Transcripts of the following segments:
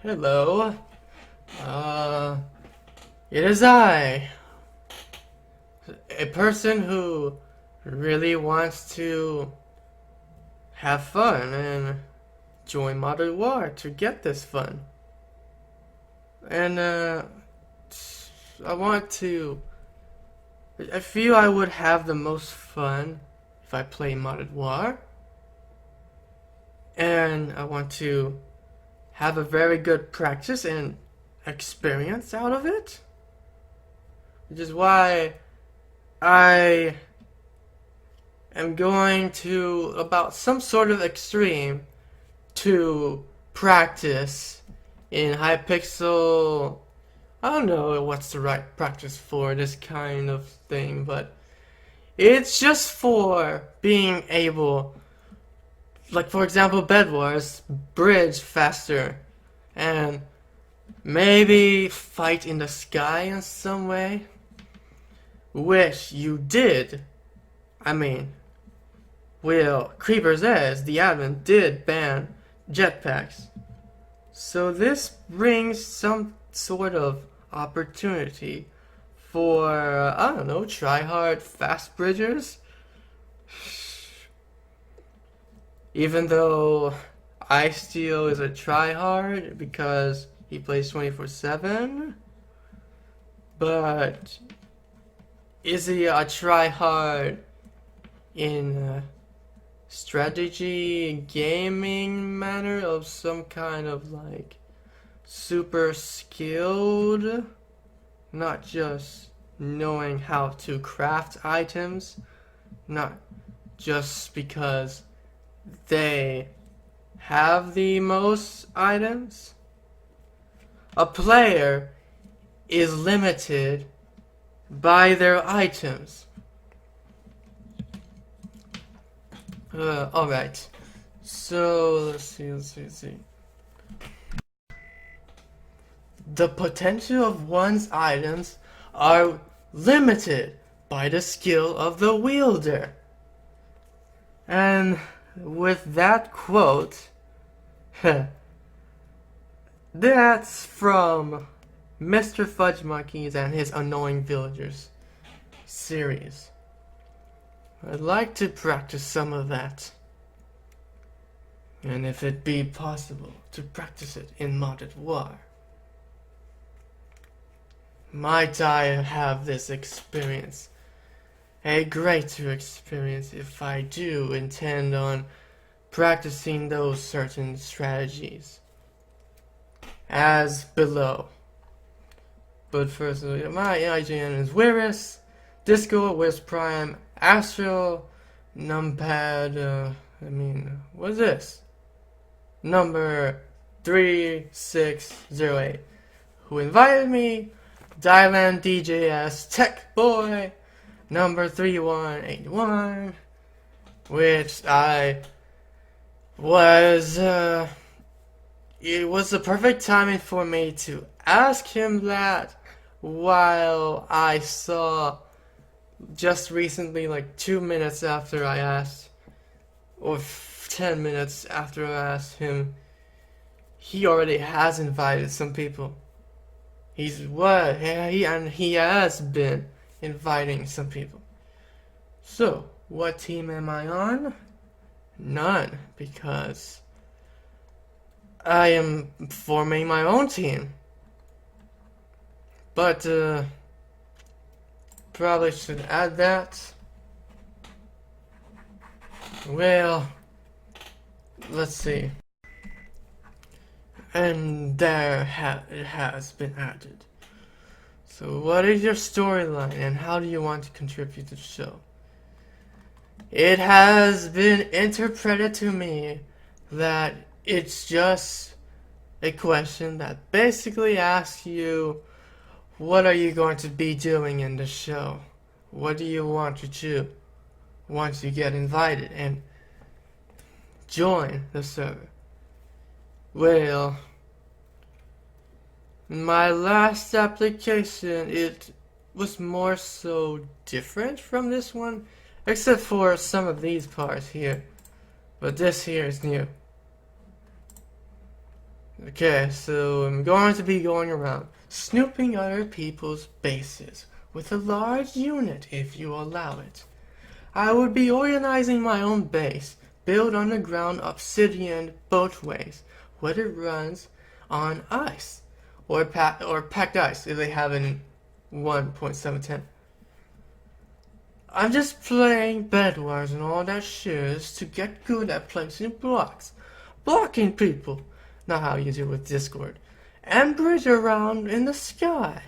Hello. It is I, a person who really wants to have fun and join Modern War to get this fun. And, I want to. I feel I would have the most fun if I play Modern War. And I want to have a very good practice and experience out of it. Which is why I am going to about some sort of extreme to practice in Hypixel. I don't know what's the right practice for this kind of thing, but it's just for being able, like for example, Bed Wars, bridge faster, and maybe fight in the sky in some way. Which you did. I mean, well, Creeper's Edge, the admin, did ban jetpacks. So this brings some sort of opportunity for, I don't know, try-hard fast bridgers. Even though Icesteel is a try-hard because he plays 24/7. But is he a try-hard in strategy gaming manner of some kind of like super skilled, not just knowing how to craft items, not just because they have the most items? A player is limited by their items. Alright. So, let's see. The potential of one's items are limited by the skill of the wielder. And with that quote, that's from Mr. Fudge Monkeys and his Annoying Villagers series. I'd like to practice some of that. And if it be possible to practice it in Modded War. Might I have this experience? A greater experience if I do intend on practicing those certain strategies. As below. But first, my IGN is Wirus, Disco, Wisp Prime, Astral, Numpad, what is this? Number 3608. Who invited me? Dylan DJS Tech Boy, number 3181. Which I was, it was the perfect timing for me to ask him that while I saw just recently, like 2 minutes after I asked, or 10 minutes after I asked him, he already has invited some people. He has been inviting some people. So, what team am I on? None, because I am forming my own team. But, probably should add that. Well, let's see. And there it has been added. So what is your storyline and how do you want to contribute to the show? It has been interpreted to me that it's just a question that basically asks you, what are you going to be doing in the show? What do you want to do once you get invited and join the server? Well, my last application, it was more so different from this one, except for some of these parts here. But this here is new. Okay, so I'm going to be going around snooping other people's bases with a large unit if you allow it. I would be organizing my own base, built underground obsidian boatways, where it runs on ice, or packed ice if they have it in 1.710. I'm just playing Bed Wars and all that shiz to get good at placing blocks, blocking people, not how you do with Discord, and bridge around in the sky.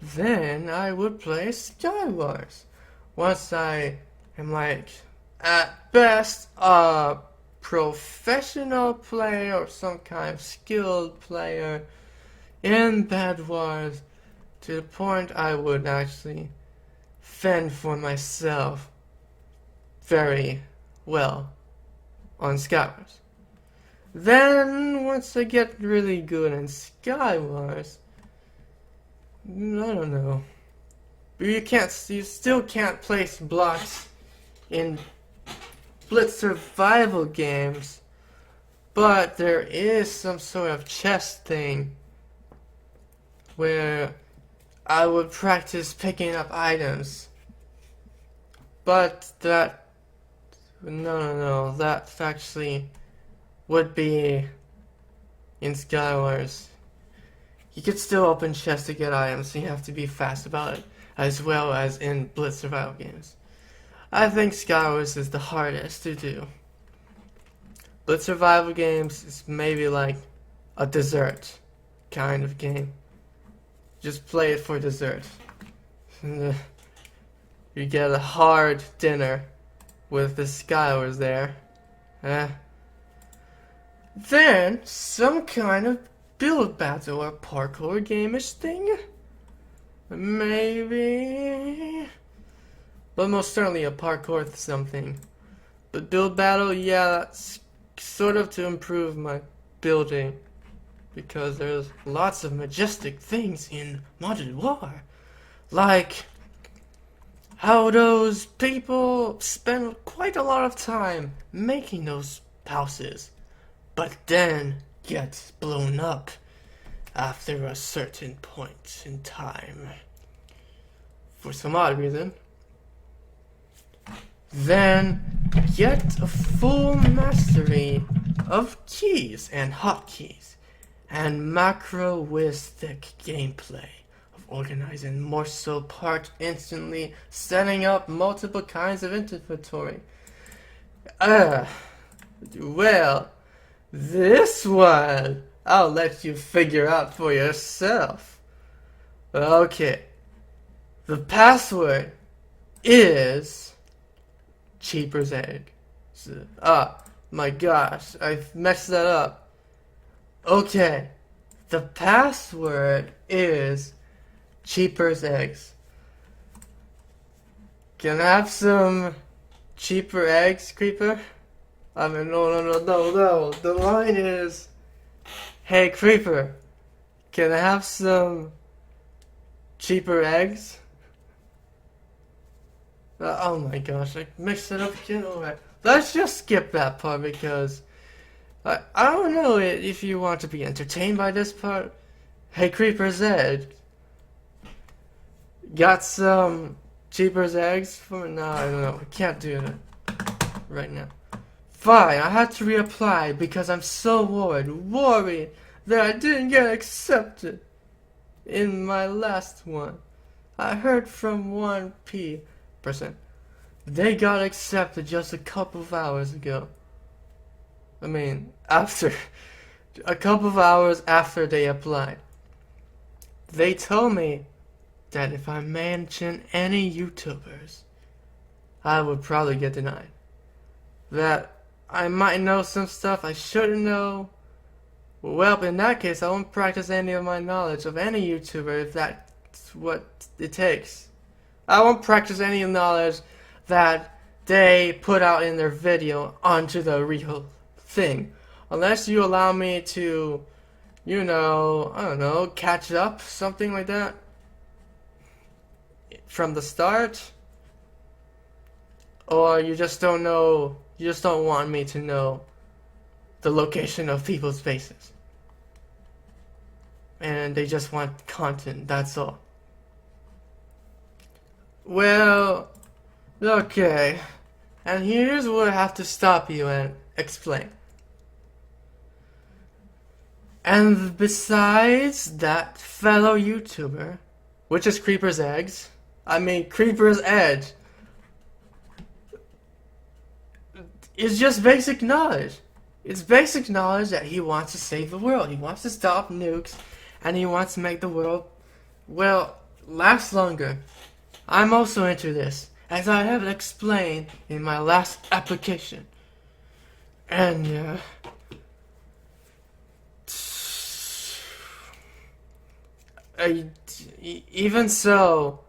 Then I would play Sky Wars. Once I am like, at best, a professional player or some kind of skilled player in Bed Wars, to the point I would actually fend for myself very well on Sky Wars. Then, once I get really good in Sky Wars, I don't know. You still can't place blocks in Blitz survival games, but there is some sort of chess thing where I would practice picking up items. But that that actually would be in Sky Wars. You could still open chests to get items, so you have to be fast about it, as well as in Blitz survival games. I think Sky Wars is the hardest to do. Blitz survival games is maybe like a dessert kind of game. Just play it for dessert. You get a hard dinner with the Sky Wars there. Then, some kind of build battle or parkour game-ish thing? Maybe? But most certainly a parkour something. But build battle, yeah, that's sort of to improve my building. Because there's lots of majestic things in Modded War. Like how those people spend quite a lot of time making those houses, but then get blown up after a certain point in time. For some odd reason. Then get a full mastery of keys and hotkeys and macroistic gameplay of organizing morsel part instantly, setting up multiple kinds of inventory. Well, this one I'll let you figure out for yourself. Okay, the password is Cheaper's Egg. My gosh, I've messed that up. Okay, the password is Cheaper's Eggs. Can I have some cheaper eggs, Creeper? I mean, no. The line is, hey, Creeper, can I have some cheaper eggs? Oh my gosh, I mixed it up again. Alright, let's just skip that part because I don't know if you want to be entertained by this part. Hey, Creeper's Egg, got some Cheaper's Eggs for me? No, I don't know. I can't do that right now. Fine, I had to reapply because I'm so worried that I didn't get accepted in my last one. I heard from 1%. They got accepted just a couple of hours ago. I mean, after a couple of hours after they applied. They told me that if I mention any YouTubers, I would probably get denied. That I might know some stuff I shouldn't know. Well, in that case, I won't practice any of my knowledge of any YouTuber if that's what it takes. I won't practice any knowledge that they put out in their video onto the real thing. Unless you allow me to, I don't know, catch up, something like that. From the start. Or you just don't know, you just don't want me to know the location of people's bases. and they just want content, that's all. Well, okay. And here's where I have to stop you and explain. And besides that fellow YouTuber, which is Creeper's Eggs, Creeper's Edge, is just basic knowledge. It's basic knowledge that he wants to save the world. He wants to stop nukes, and he wants to make the world, well, last longer. I'm also into this, as I have explained in my last application. And, even so,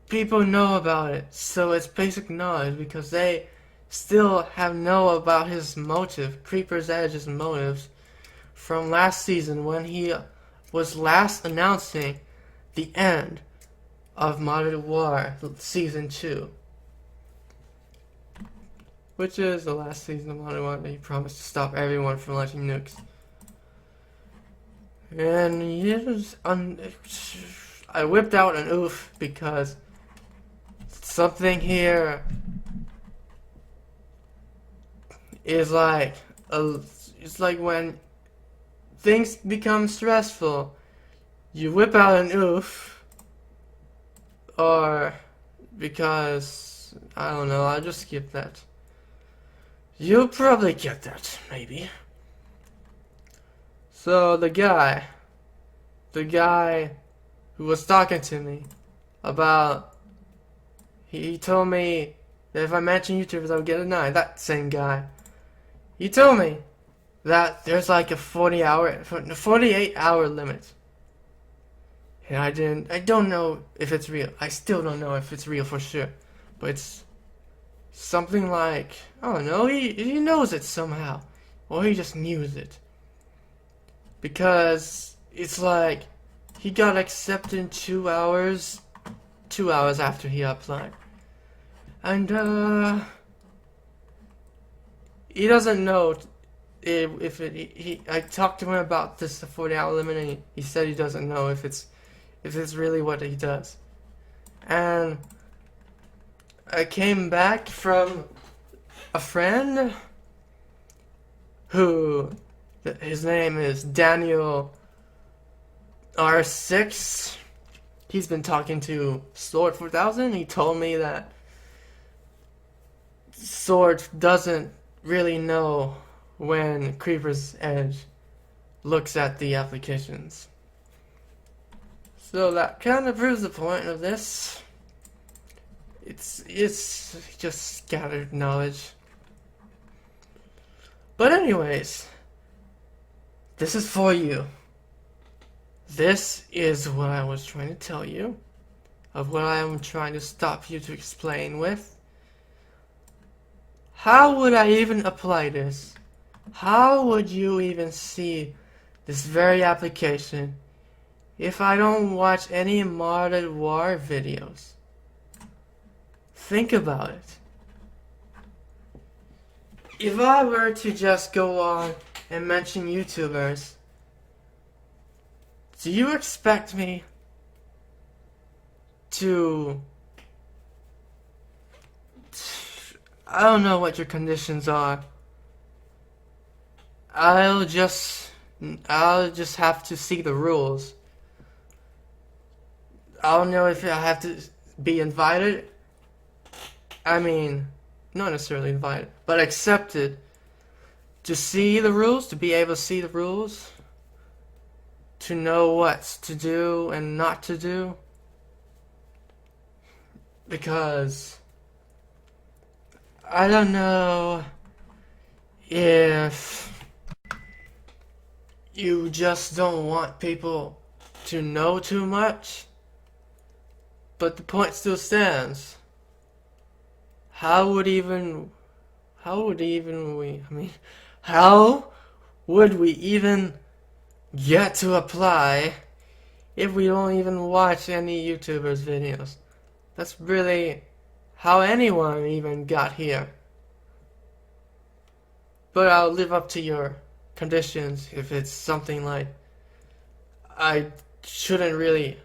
people know about it, so it's basic knowledge because they still know about his motive, Creeper's Edge's motives, from last season when he was last announcing the end of Modern War Season 2. Which is the last season of Modern War that he promised to stop everyone from launching nukes. And yes, I whipped out an oof because something here is like it's like when things become stressful, you whip out an oof, or because I don't know, I'll just skip that. You'll probably get that, maybe. So the guy who was talking to me about, he told me that if I mention YouTubers I would get a 9. That same guy. He told me that there's like a 48-hour limit. And I don't know if it's real. I still don't know if it's real for sure. But it's something like, I don't know, he knows it somehow. Or he just knew it. Because it's like he got accepted in 2 hours after he applied. And he doesn't know if I talked to him about this, the 40-hour limit, and he said he doesn't know if it's really what he does. And I came back from a friend who, his name is Daniel R6. He's been talking to Sword 4000. He told me that Sword doesn't really know when Creeper's Edge looks at the applications. So that kind of proves the point of this. It's just scattered knowledge. But anyways, this is for you. This is what I was trying to tell you, of what I am trying to stop you to explain with. How would I even apply this? How would you even see this very application if I don't watch any Modern War videos? Think about it. If I were to just go on and mention YouTubers, do you expect me to... I don't know what your conditions are. I'll just have to see the rules. I don't know if I have to be invited. I mean, not necessarily invited, but accepted to see the rules, to be able to see the rules, to know what to do and not to do. Because I don't know if you just don't want people to know too much, but the point still stands. How would we even get to apply if we don't even watch any YouTubers' videos? That's really how anyone even got here. But I'll live up to your conditions, if it's something like I shouldn't really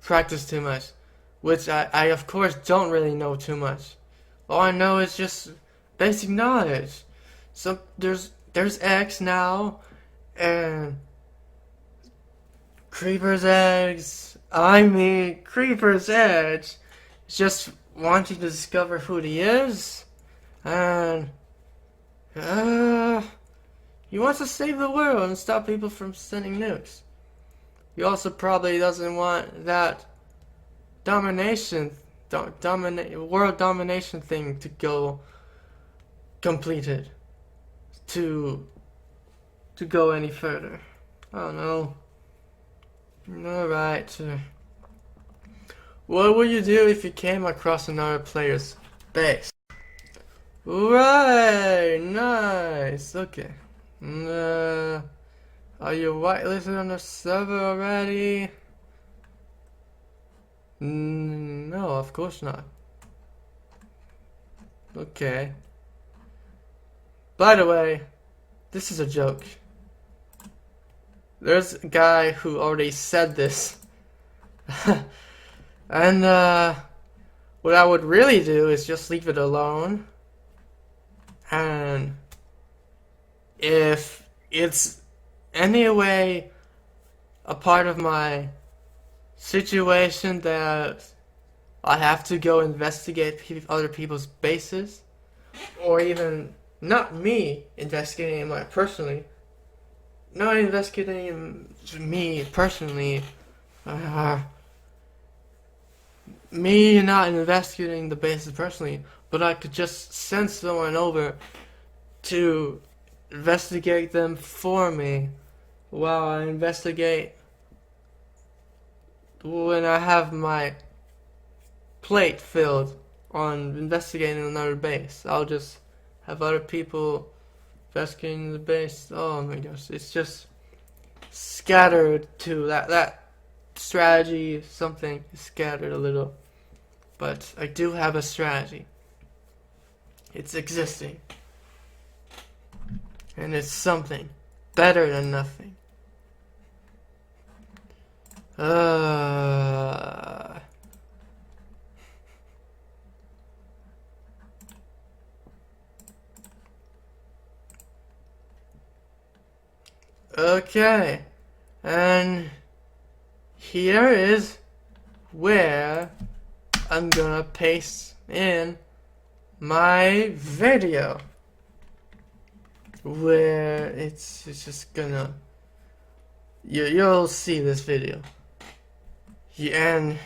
practice too much, which I of course don't really know too much. All I know is just basic knowledge. So there's X now, and Creeper's Eggs. I mean, Creeper's Edge is just wanting to discover who he is, and he wants to save the world and stop people from sending nukes. He also probably doesn't want that world domination thing to go completed, to go any further. I don't know. Alright. What would you do if you came across another player's base? Right, nice. Okay. Are you whitelisted on the server already? No, of course not. Okay. By the way, this is a joke. There's a guy who already said this. And what I would really do is just leave it alone. And if it's any way a part of my situation that I have to go investigate other people's bases, or even not me investigating it personally, not investigating me personally, me not investigating the bases personally, but I could just send someone over to investigate them for me while I investigate. When I have my plate filled on investigating another base, I'll just have other people investigating the base. Oh my gosh, it's just scattered to that strategy. Something is scattered a little, but I do have a strategy. It's existing, and it's something better than nothing. Okay, and here is where I'm gonna paste in my video, where it's just gonna, you'll see this video. And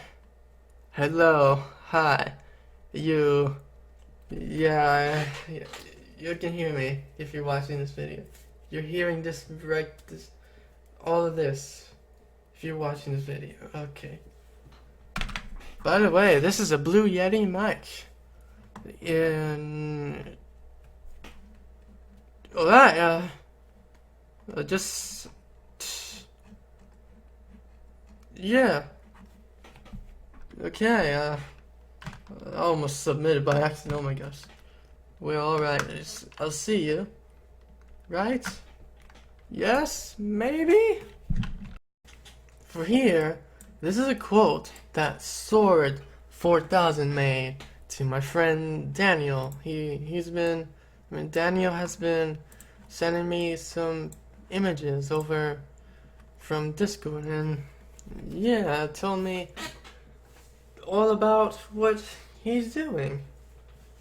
hello, hi, you can hear me if you're watching this video. You're hearing this all of this if you're watching this video. Okay. By the way, this is a Blue Yeti mic. And alright, just yeah. Okay, I almost submitted by accident. Oh my gosh. Well, alright, I'll see you. Right? Yes? Maybe? For here, this is a quote that Sword 4000 made to my friend Daniel. Daniel has been sending me some images over from Discord, and yeah, told me all about what he's doing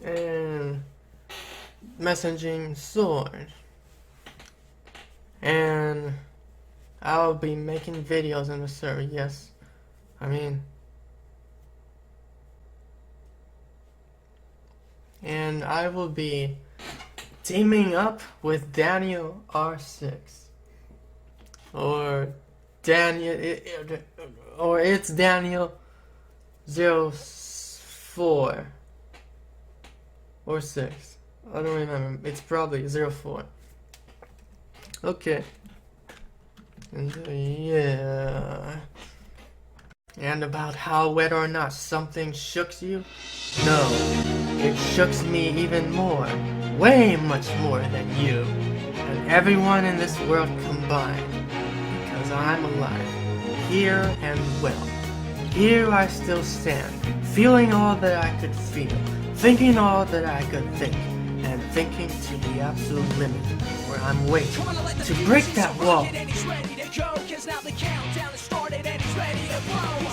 and messaging Sword. And I'll be making videos on the server, yes. And I will be teaming up with Daniel R6. Or it's Daniel 04 or 6. I don't remember. It's probably 04. Okay. And yeah. And about how whether or not something shooks you? No. It shooks me even more. Way much more than you. And everyone in this world combined, because I'm alive, here and well. Here I still stand, feeling all that I could feel, thinking all that I could think, and thinking to the absolute limit, where I'm waiting to break that wall. And he's ready to go, 'cause now the countdown has started and he's ready to blow.